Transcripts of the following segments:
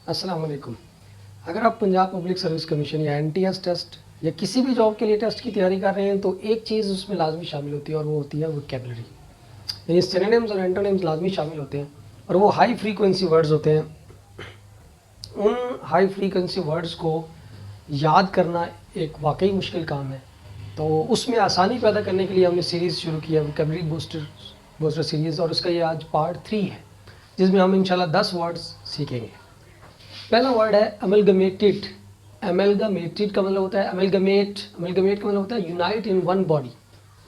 السلام علیکم. اگر آپ پنجاب پبلک سروس کمیشن یا این ٹی ایس ٹیسٹ یا کسی بھی جاب کے لیے ٹیسٹ کی تیاری کر رہے ہیں تو ایک چیز اس میں لازمی شامل ہوتی ہے اور وہ ہوتی ہے ووکیبلری. یعنی سینونیمز اور اینٹونیمز لازمی شامل ہوتے ہیں اور وہ ہائی فریکوینسی ورڈز ہوتے ہیں. ان ہائی فریکوینسی ورڈز کو یاد کرنا ایک واقعی مشکل کام ہے. تو اس میں آسانی پیدا کرنے کے لیے ہم نے سیریز شروع کی ہے ووکیبلری بوسٹر سیریز، اور اس کا یہ آج پارٹ 3 ہے جس میں ہم انشاءاللہ 10 ورڈز سیکھیں گے. پہلا ورڈ ہے ایملگمیٹڈ. ایملگمیٹڈ کا مطلب ہوتا ہے ایملگمیٹ کا مطلب ہوتا ہے یونائٹ ان ون باڈی،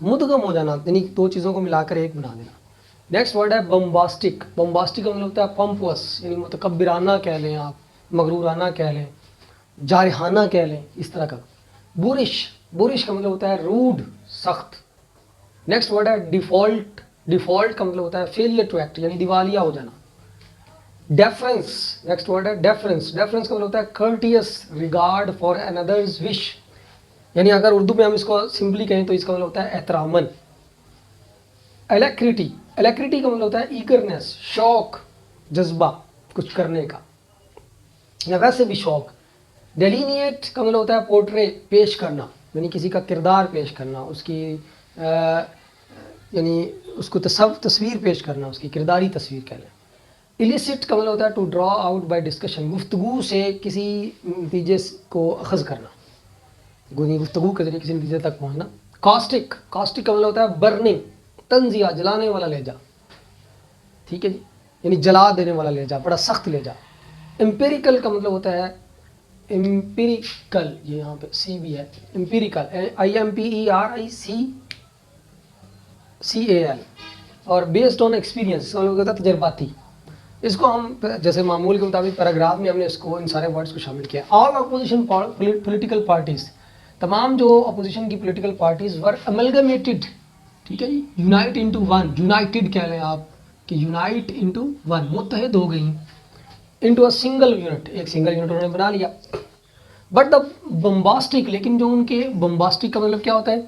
مدغم ہو جانا، یعنی دو چیزوں کو ملا کر ایک بنا دینا. نیکسٹ ورڈ ہے بمباسٹک. بمباسٹک کا مطلب ہوتا ہے پمپوس، یعنی متکبرانہ کہہ لیں، آپ مغرورانہ کہہ لیں، جارحانہ کہہ لیں، اس طرح کا. بورش کا مطلب ہوتا ہے روڈ، سخت. نیکسٹ ورڈ ہے ڈیفالٹ. ڈیفالٹ کا مطلب ہوتا ہے فیلئر ٹو ایکٹ، یعنی دیوالیہ ہو جانا. ڈیفرنس. نیکسٹ ورڈ ہے ڈیفرنس. ڈیفرنس کا مطلب ہوتا ہے کرٹیس ریگارڈ فار اندرز وش، یعنی اگر اردو میں ہم اس کو سمپلی کہیں تو اس کا مطلب ہوتا ہے احتراماً. الیکریٹی. الیکریٹی کا مطلب ہوتا ہے ایگرنیس، شوق، جذبہ کچھ کرنے کا یا ویسے بھی شوق. ڈیلینیٹ کا مطلب ہوتا ہے پورٹرے، پیش کرنا، یعنی کسی کا کردار پیش کرنا، اس کی یعنی اس کو تصویر پیش کرنا، اس کی کرداری تصویر کہہ لیں. ایلیسٹ کا مطلب ہوتا ہے to draw out by discussion, گفتگو سے کسی نتیجے کو اخذ کرنا، گفتگو کے ذریعے کسی نتیجے تک پہنچنا. کاسٹک. کاسٹک کا مطلب ہوتا ہے برننگ، تنزیہ، جلانے والا لہجہ. ٹھیک ہے جی، یعنی جلا دینے والا لہجہ، بڑا سخت لہجہ. امپیریکل کا مطلب ہوتا ہے امپیریکل، یہ یہاں پہ سی بھی ہے، امپیریکل IMPERICAL، اور بیسڈ آن ایکسپیرینس، اس کا مطلب ہوتا ہے تجرباتی. اس کو ہم جیسے معمول کے مطابق پیراگراف میں ہم نے اس کو ان سارے ورڈز کو شامل کیا. آل اپوزیشن پولیٹیکل پارٹیز، تمام جو اپوزیشن کی پولیٹیکل پارٹیز ور املگمیٹڈ. ٹھیک ہے جی، یونائٹ انٹو ون، یونائٹڈ کہہ لیں آپ کہ یونائٹ انٹو ون، متحد ہو گئی. انٹو اے سنگل یونٹ، ایک سنگل یونٹ انہوں نے بنا لیا. بٹ دا بمباسٹک، لیکن جو ان کے بمباسٹک کا مطلب کیا ہوتا ہے،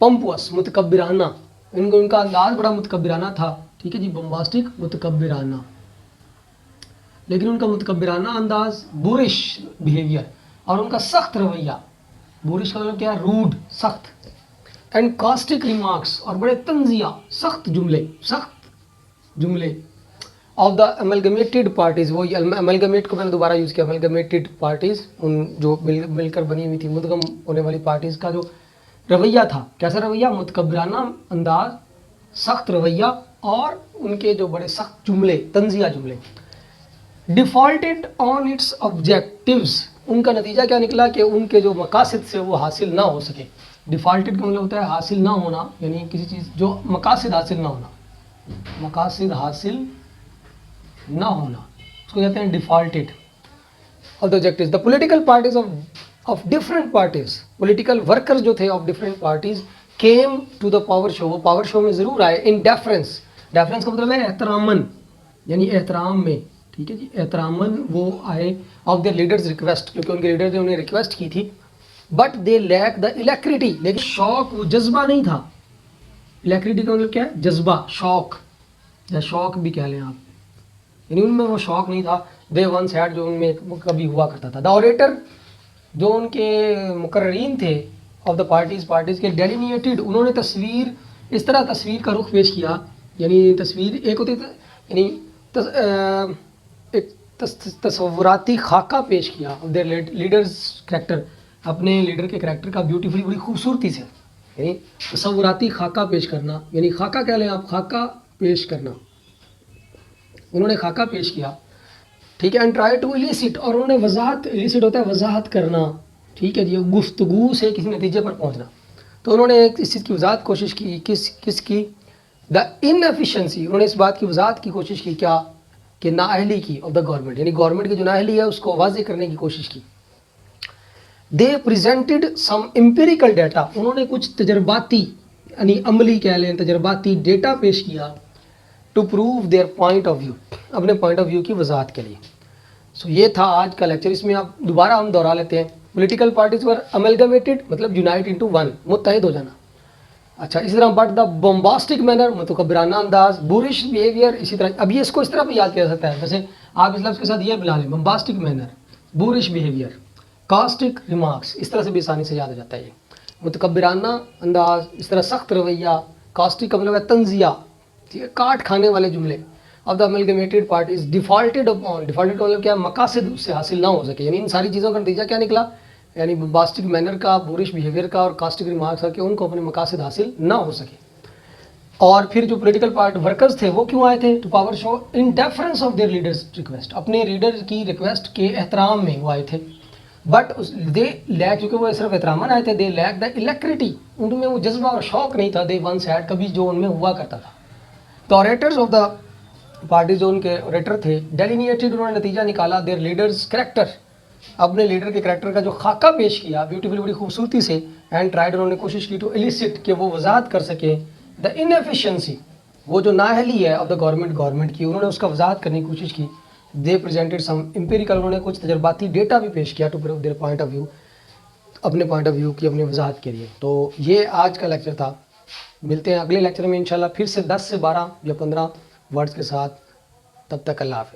پمپوس، متکبرانہ. ان کا انداز بڑا متکبرانہ تھا. ٹھیک ہے جی، بمباسٹک متکبرانہ، لیکن ان کا متکبرانہ انداز، بورش بیہیویئر، اور ان کا سخت رویہ. بورش کا مطلب کیا ہے، روڈ، سخت. اینڈ کاسٹک ریمارکس، اور بڑے طنزیہ، سخت جملے آف دا ایملگمیٹڈ پارٹیز. وہ ایملگمیٹ کو میں نے دوبارہ یوز کیا، ایملگمیٹڈ پارٹیز، ان جو مل کر بنی ہوئی تھی، مدغم ہونے والی پارٹیز کا جو رویہ تھا. کیسا رویہ، متکبرانہ انداز، سخت رویہ، اور ان کے جو بڑے سخت جملے، طنزیہ جملے. ڈیفالٹڈ آن اٹس آبجیکٹیوز، ان کا نتیجہ کیا نکلا کہ ان کے جو مقاصد سے وہ حاصل نہ ہو سکے. ڈیفالٹڈ کا مطلب ہوتا ہے حاصل نہ ہونا، یعنی کسی چیز جو مقاصد حاصل نہ ہونا، مقاصد حاصل نہ ہونا، اس کو کہتے ہیں defaulted of the objectives. The political parties of different parties, political workers جو تھے of different parties came to the power show, وہ پاور شو میں ضرور آئے. ان ڈیفرنس. ڈیفرنس کا مطلب ہے احتراماً، یعنی احترام میں. ٹھیک ہے جی، احتراماً وہ آئے آف دیئر لیڈرز ریکویسٹ، کیونکہ ان کے لیڈر نے انہیں ریکویسٹ کی تھی. بٹ دے لیک دا الیکٹریٹی، لیکن شوق، وہ جذبہ نہیں تھا. الیکٹریٹی کا مطلب کیا ہے، جذبہ، شوق، یا شوق بھی کہہ لیں آپ، یعنی ان میں وہ شوق نہیں تھا. دے ونس ہیڈ، جو ان میں کبھی ہوا کرتا تھا. دا اوریٹر، جو ان کے مقررین تھے آف دا پارٹیز کے، ڈیلینیٹڈ، انہوں نے اس طرح تصویر کا رخ پیش کیا. یعنی تصویر ایک ہوتی ہے، یعنی ایک تصوراتی خاکہ پیش کیا آف دیئر لیڈرز کریکٹر، اپنے لیڈر کے کریکٹر کا بیوٹیفلی، بڑی خوبصورتی سے. یعنی تصوراتی خاکہ پیش کرنا، یعنی خاکہ کہہ لیں آپ، خاکہ پیش کرنا. انہوں نے خاکہ پیش کیا. ٹھیک ہے. اینڈ ٹرائی ٹو ایلیسٹ، اور انہوں نے وضاحت، ایلیسٹ ہوتا ہے وضاحت کرنا. ٹھیک ہے جی، گفتگو سے کسی نتیجے پر پہنچنا. تو انہوں نے اس چیز کی وضاحت کوشش کی، کس کی، دا انفیشنسی، انہوں نے اس بات کی وضاحت کی کوشش کی، کیا کہ نااہلی کی آف دا گورنمنٹ، یعنی گورنمنٹ کی جو نااہلی ہے اس کو واضح کرنے کی کوشش کی. دے پریزنٹڈ سم امپیریکل ڈیٹا، انہوں نے کچھ تجرباتی، یعنی عملی کہہ لیں، تجرباتی ڈیٹا پیش کیا. To prove their point of view, اپنے پوائنٹ آف ویو کی وضاحت کے لیے. سو یہ تھا آج کا لیکچر. اس میں آپ دوبارہ ہم دوہرا لیتے ہیں. پولیٹیکل پارٹیز ور املگمیٹڈ، مطلب یونائٹ انٹو ون، متحد ہو جانا. اچھا، اسی طرح بٹ دا بمباسٹک مینر، متکبرانہ انداز. بورش بیہیویئر، اسی طرح. اب یہ اس کو اس طرح بھی یاد کیا جا سکتا ہے، جیسے آپ اس لفظ کے ساتھ یہ بلا لیں bombastic manner, بورش behaviour, caustic remarks, اس طرح سے بھی آسانی سے یاد ہو جاتا ہے یہ. متکبرانہ انداز, اس طرح سخت رویہ, کاسٹک کا مطلب ہے تنزیہ, ٹھیک ہے, کاٹ کھانے والے جملے. Of the amalgamated parties defaulted upon, defaulted کا مطلب کیا ہے, مقاصد اس سے حاصل نہ ہو سکے, یعنی ان ساری چیزوں کا نتیجہ کیا نکلا, یعنی بمباسٹک مینر کا, بورش بیہیویئر کا اور کاسٹک ریمارکس کا, کہ ان کو اپنے مقاصد حاصل نہ ہو سکے. اور پھر جو پولیٹیکل ورکرز تھے وہ کیوں آئے تھے, to power show in deference of their leaders request, اپنے لیڈر کی ریکویسٹ کے احترام میں وہ آئے تھے. بٹ دے لیک, کیونکہ وہ صرف احتراماً آئے تھے, دے لیک دا الیکٹریٹی, ان میں وہ جذبہ اور شوق نہیں تھا, دے ونس ہیڈ, کبھی جو ان میں ہوا کرتا تھا. تو اوریٹرز آف دا پارٹی, جو ان کے اوریٹر تھے, ڈیلینیٹڈ, انہوں نے نتیجہ نکالا دیئر لیڈرز کریکٹر, اپنے لیڈر کے کریکٹر کا جو خاکہ پیش کیا بیوٹیفلی, بڑی خوبصورتی سے. اینڈ ٹرائیڈ, انہوں نے کوشش کی, ٹو ایلیسٹ, کہ وہ وضاحت کر سکیں دا انیفیشنسی, وہ جو نااہلی ہے آف دا گورنمنٹ کی, انہوں نے اس کا وضاحت کرنے کی کوشش کی. دے پریزنٹڈ سم امپیریکل, انہوں نے کچھ تجرباتی ڈیٹا بھی پیش کیا to prove their point of view, اپنے پوائنٹ آف ویو کی اپنی وضاحت کے لیے. تو یہ آج کا لیکچر تھا. ملتے ہیں اگلے لیکچر میں انشاءاللہ پھر سے 10 سے 12 یا 15 ورڈز کے ساتھ. تب تک اللہ حافظ.